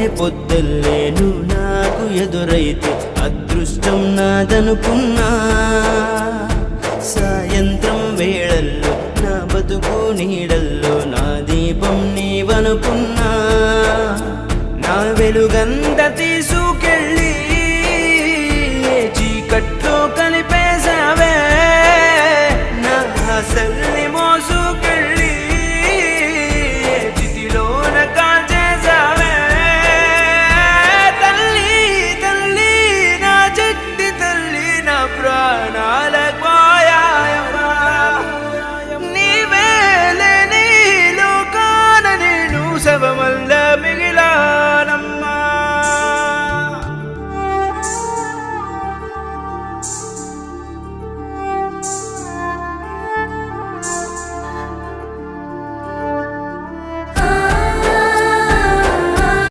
పొద్దుల్లే నువ్వు నాకు ఎదురైతే అదృష్టం నాదనుకున్నా. సాయంత్రం వేళల్లో నా బతుకు నీడల్లో నా దీపం నీవనుకున్నా. నా వెలుగంత తీసు